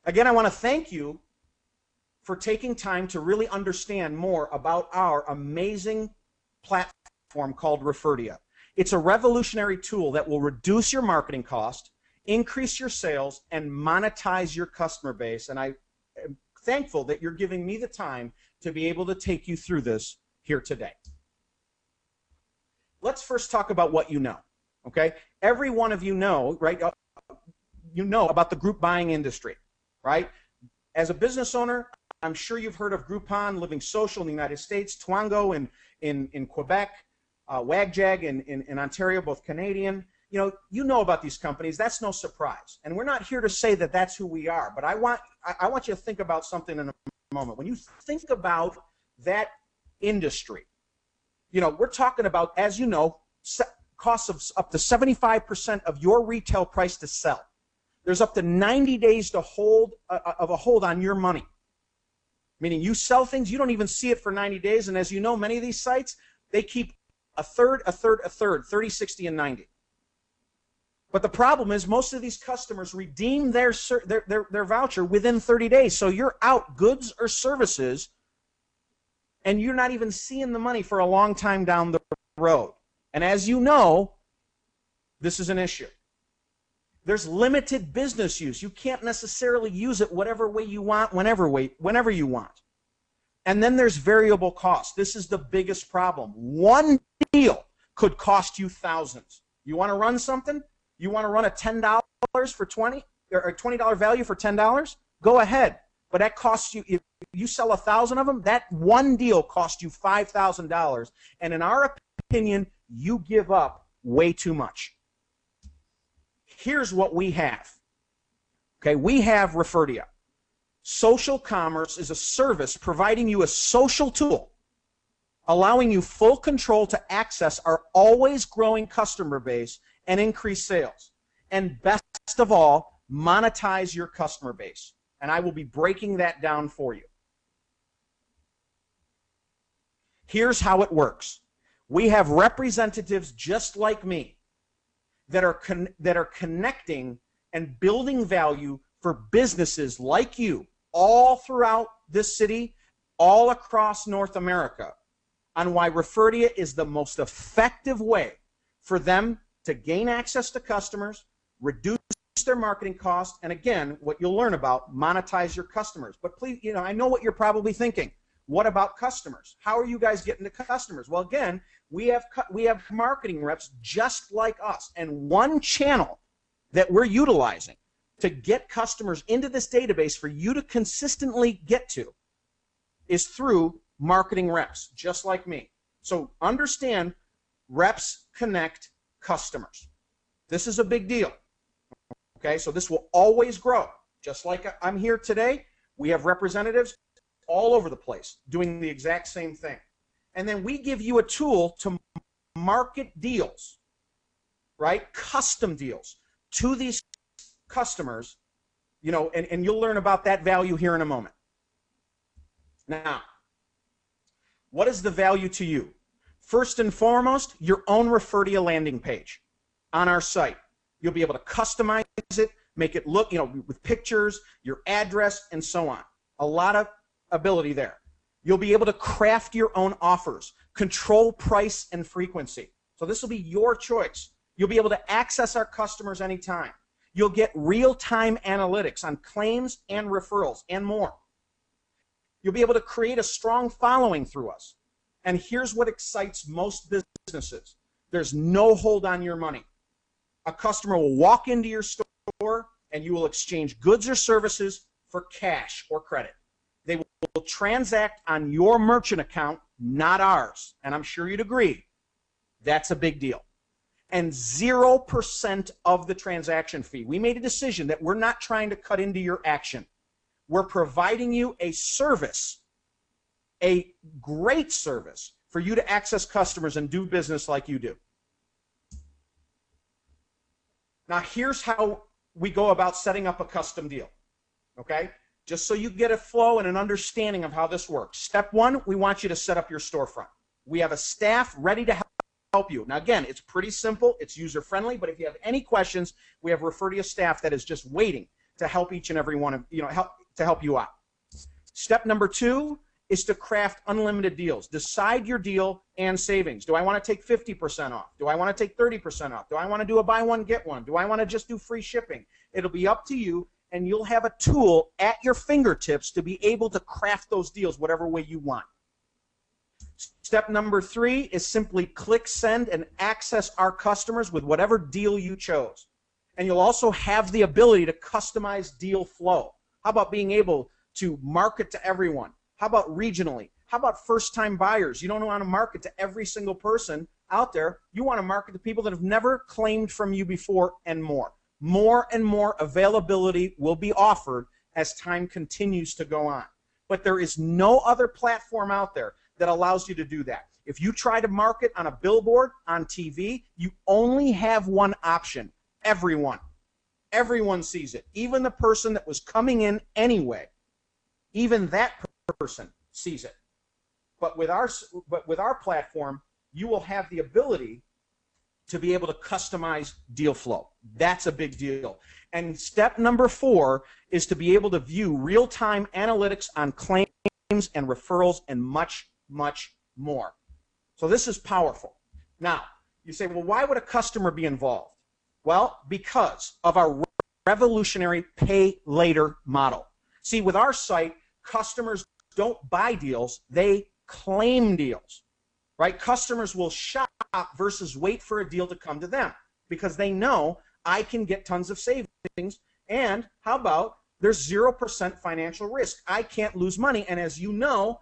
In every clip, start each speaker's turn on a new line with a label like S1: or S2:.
S1: Again, I want to thank you for taking time to really understand more about our amazing platform called Referdia. It's a revolutionary tool that will reduce your marketing cost, increase your sales, and monetize your customer base. And I am thankful that you're giving me the time to be able to take you through this here today. Let's first talk about what you know, okay? Every one of you know, right? You know about the group buying industry, right? As a business owner, I'm sure you've heard of Groupon, Living Social in the United States, Twango in Quebec, WagJag in Ontario, both Canadian. You know about these companies. That's no surprise. And we're not here to say that that's who we are, but I want you to think about something in a moment. When you think about that industry, we're talking about, as you know, costs of up to 75% of your retail price to sell. There's up to 90 days to hold on your money. Meaning you sell things, you don't even see it for 90 days, and as you know, many of these sites, they keep a third, 30, 60, and 90. But the problem is most of these customers redeem their voucher within 30 days. So you're out goods or services, and you're not even seeing the money for a long time down the road. And as you know, this is an issue. There's limited business use. You can't necessarily use it whatever way you want, whenever you want. And then there's variable costs. This is the biggest problem. One deal could cost you thousands. You want to run something? You want to run a $10 for 20 or a $20 value for $10? Go ahead. But that costs you, if you sell 1,000 of them, that one deal costs you $5,000. And in our opinion, you give up way too much. Here's what we have. Okay, we have Referdia. Social commerce is a service providing you a social tool, allowing you full control to access our always growing customer base and increase sales. And best of all, monetize your customer base. And I will be breaking that down for you. Here's how it works. We have representatives just like me that are connecting and building value for businesses like you all throughout this city, all across North America, on why Referdia is the most effective way for them to gain access to customers, reduce their marketing costs, and again, what you'll learn about, monetize your customers. But please, I know what you're probably thinking. What about customers? How are you guys getting to customers? Well, again, we have marketing reps just like us, and one channel that we're utilizing to get customers into this database for you to consistently get to is through marketing reps, just like me. So understand, reps connect customers. This is a big deal. Okay, so this will always grow. Just like I'm here today, we have representatives all over the place doing the exact same thing. And then we give you a tool to market deals, right? Custom deals to these customers, and you'll learn about that value here in a moment. Now, what is the value to you? First and foremost, your own Referdia landing page on our site. You'll be able to customize it, make it look, with pictures, your address, and so on. A lot of ability there. You'll be able to craft your own offers, control price and frequency. So this will be your choice. You'll be able to access our customers anytime. You'll get real-time analytics on claims and referrals and more. You'll be able to create a strong following through us. And here's what excites most businesses. There's no hold on your money. A customer will walk into your store and you will exchange goods or services for cash or credit. They will transact on your merchant account, not ours. And I'm sure you'd agree, that's a big deal. And 0% of the transaction fee. We made a decision that we're not trying to cut into your action. We're providing you a service, a great service, for you to access customers and do business like you do. Now, here's how we go about setting up a custom deal, okay? Just so you get a flow and an understanding of how this works. Step one, we want you to set up your storefront. We have a staff ready to help you. Now, again, it's pretty simple. It's user-friendly, but if you have any questions, we have Referdia staff that is just waiting. to help each and every one of, help you out. Step number 2 is to craft unlimited deals. Decide your deal and savings. Do I want to take 50% off? Do I want to take 30% off? Do I want to do a buy one, get one? Do I want to just do free shipping? It'll be up to you, and you'll have a tool at your fingertips to be able to craft those deals whatever way you want. Step number 3 is simply click send and access our customers with whatever deal you chose. And you'll also have the ability to customize deal flow. How about being able to market to everyone? How about regionally? How about first-time buyers? You don't want to market to every single person out there. You want to market to people that have never claimed from you before and more. More and more availability will be offered as time continues to go on. But there is no other platform out there that allows you to do that. If you try to market on a billboard, on TV, you only have one option. Everyone. Everyone sees it. Even the person that was coming in anyway. Even that person sees it. But with our platform, you will have the ability to be able to customize deal flow. That's a big deal. And step number 4 is to be able to view real-time analytics on claims and referrals and much, much more. So this is powerful. Now, you say, well, why would a customer be involved? Well, because of our revolutionary pay later model. See, with our site, customers don't buy deals, they claim deals. Right? Customers will shop versus wait for a deal to come to them because they know I can get tons of savings, and how about there's 0% financial risk. I can't lose money, and as you know,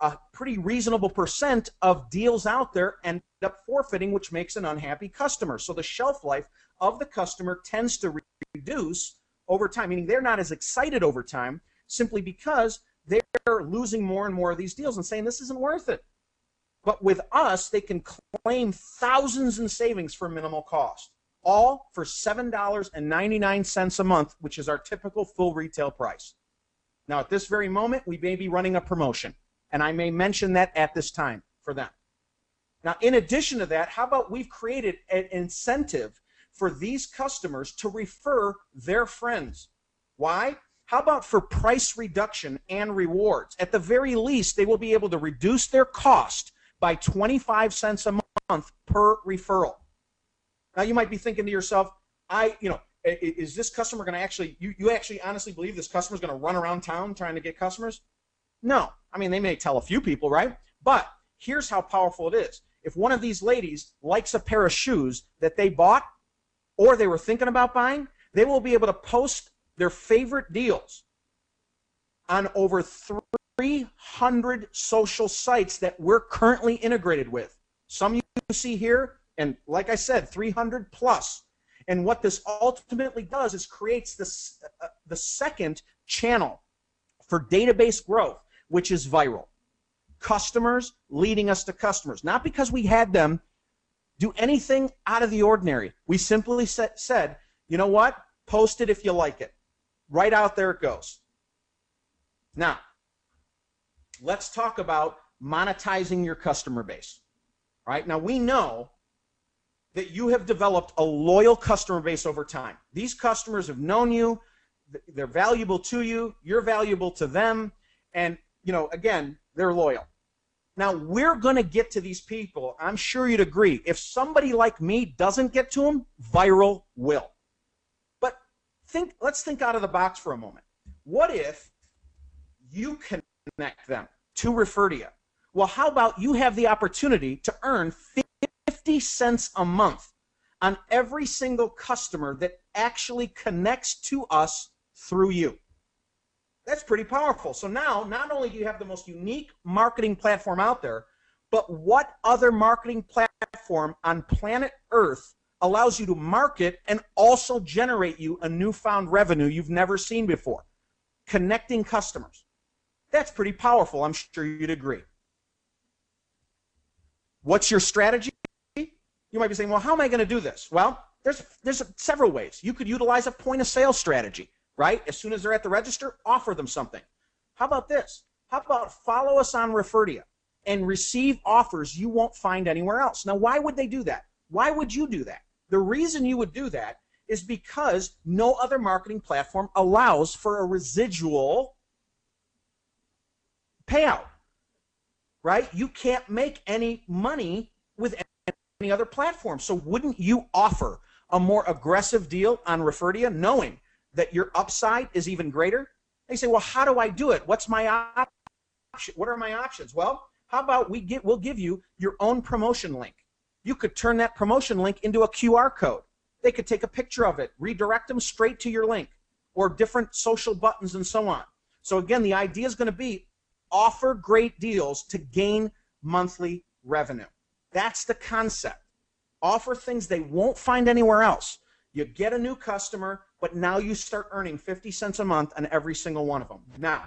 S1: a pretty reasonable percent of deals out there end up forfeiting, which makes an unhappy customer. So the shelf life of the customer tends to reduce over time, meaning they're not as excited over time simply because they're losing more and more of these deals and saying this isn't worth it. But with us, they can claim thousands in savings for minimal cost, all for $7.99 a month, which is our typical full retail price. Now, at this very moment, we may be running a promotion, and I may mention that at this time for them. Now, in addition to that, how about we've created an incentive for these customers to refer their friends? Why? How about for price reduction and rewards? At the very least, they will be able to reduce their cost by 25 cents a month per referral. Now you might be thinking to yourself, is this customer going to actually, you actually honestly believe this customer is going to run around town trying to get customers? No. I mean, they may tell a few people, right? But here's how powerful it is. If one of these ladies likes a pair of shoes that they bought or they were thinking about buying, they will be able to post their favorite deals on over 300 social sites that we're currently integrated with. Some you see here, and like I said, 300 plus. And what this ultimately does is creates this, the second channel for database growth, which is viral. Customers leading us to customers. Not because we had them do anything out of the ordinary. We simply said, you know what? Post it if you like it. Right out there it goes. Now, let's talk about monetizing your customer base. All right? Now, we know that you have developed a loyal customer base over time. These customers have known you. They're valuable to you. You're valuable to them. And, again, they're loyal. Now, we're going to get to these people. I'm sure you'd agree. If somebody like me doesn't get to them, viral will. But let's think out of the box for a moment. What if you connect them to Referdia? Well, how about you have the opportunity to earn 50 cents a month on every single customer that actually connects to us through you? That's pretty powerful. So now, not only do you have the most unique marketing platform out there, but what other marketing platform on planet Earth allows you to market and also generate you a newfound revenue you've never seen before? Connecting customers. That's pretty powerful. I'm sure you'd agree. What's your strategy? You might be saying, well, how am I going to do this? Well, there's several ways. You could utilize a point of sale strategy, right? As soon as they're at the register, offer them something. How about this? How about follow us on Referdia and receive offers you won't find anywhere else? Now, why would they do that? Why would you do that? The reason you would do that is because no other marketing platform allows for a residual payout, right? You can't make any money with any other platform. So wouldn't you offer a more aggressive deal on Referdia, knowing that your upside is even greater? They say, well, how do I do it? What's my option? What are my options? Well, how about we'll give you your own promotion link. You could turn that promotion link into a QR code. They could take a picture of it, redirect them straight to your link, or different social buttons and so on. So again, the idea is going to be offer great deals to gain monthly revenue. That's the concept. Offer things they won't find anywhere else. You get a new customer, but now you start earning 50 cents a month on every single one of them. Now,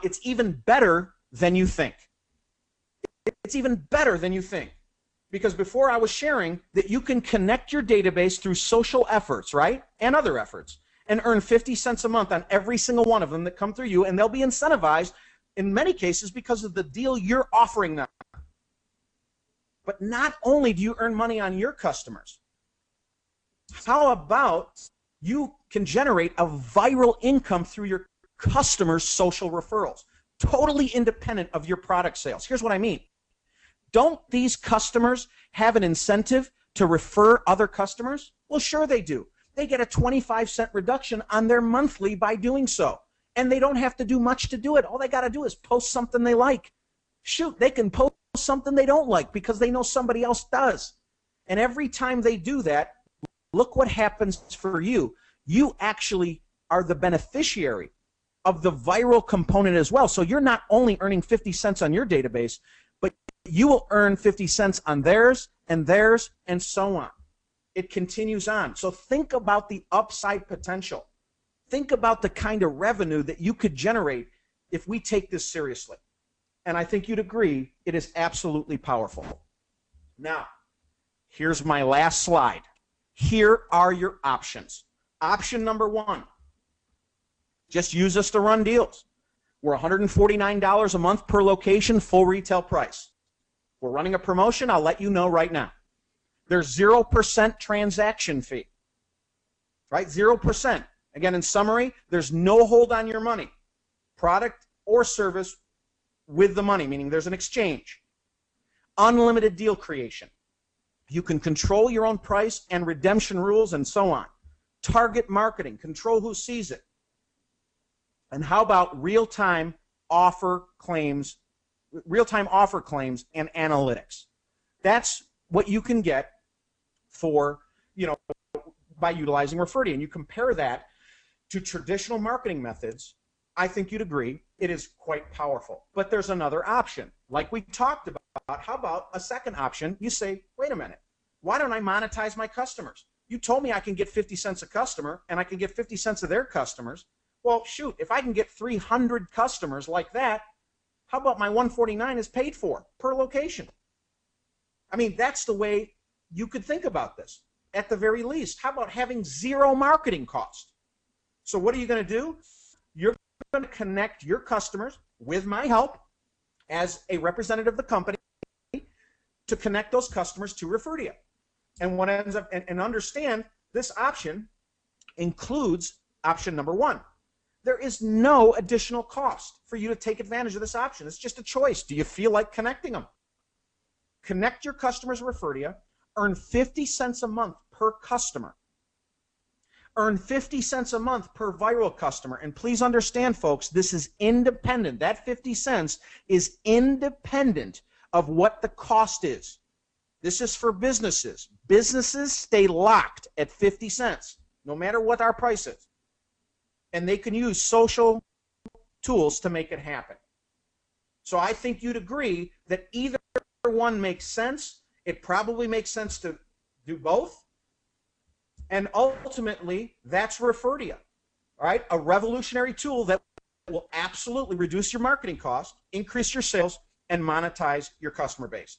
S1: it's even better than you think. It's even better than you think. Because before I was sharing that you can connect your database through social efforts, right? And other efforts, and earn 50 cents a month on every single one of them that come through you, and they'll be incentivized in many cases because of the deal you're offering them. But not only do you earn money on your customers, how about you can generate a viral income through your customers' social referrals, totally independent of your product sales? Here's what I mean. Don't these customers have an incentive to refer other customers? Well, sure they do. They get a 25-cent reduction on their monthly by doing so. And they don't have to do much to do it. All they got to do is post something they like. Shoot, they can post something they don't like because they know somebody else does. And every time they do that, look what happens for you. You actually are the beneficiary of the viral component as well. So you're not only earning 50 cents on your database, but you will earn 50 cents on theirs, and so on. It continues on. So think about the upside potential. Think about the kind of revenue that you could generate if we take this seriously. And I think you'd agree it is absolutely powerful. Now, here's my last slide. Here are your options. Option number one, just use us to run deals. We're $149 a month per location, full retail price. We're running a promotion, I'll let you know right now. There's 0% transaction fee, right? 0%. Again, in summary, there's no hold on your money, product or service with the money, meaning there's an exchange. Unlimited deal creation. You can control your own price and redemption rules and so on. Target marketing, control who sees it. And how about real-time offer claims and analytics? That's what you can get for, by utilizing Referdia. And you compare that to traditional marketing methods, I think you'd agree it is quite powerful. But there's another option. Like we talked about, how about a second option? You say, wait a minute, why don't I monetize my customers? You told me I can get 50 cents a customer, and I can get 50 cents of their customers. Well, shoot, if I can get 300 customers like that, how about my $149 is paid for per location? I mean, that's the way you could think about this. At the very least, how about having zero marketing cost? So what are you going to do? You're going to connect your customers with my help as a representative of the company to connect those customers to Referdia. And what ends up, and understand this option includes option number one. There is no additional cost for you to take advantage of this option. It's just a choice. Do you feel like connecting them? Connect your customers with Referdia, earn 50 cents a month per customer. Earn 50 cents a month per viral customer. And please understand, folks, this is independent. That 50 cents is independent of what the cost is. This is for businesses. Businesses stay locked at 50 cents, no matter what our price is. And they can use social tools to make it happen. So I think you'd agree that either one makes sense. It probably makes sense to do both. And ultimately, that's Referdia, all right? A revolutionary tool that will absolutely reduce your marketing cost, increase your sales, and monetize your customer base.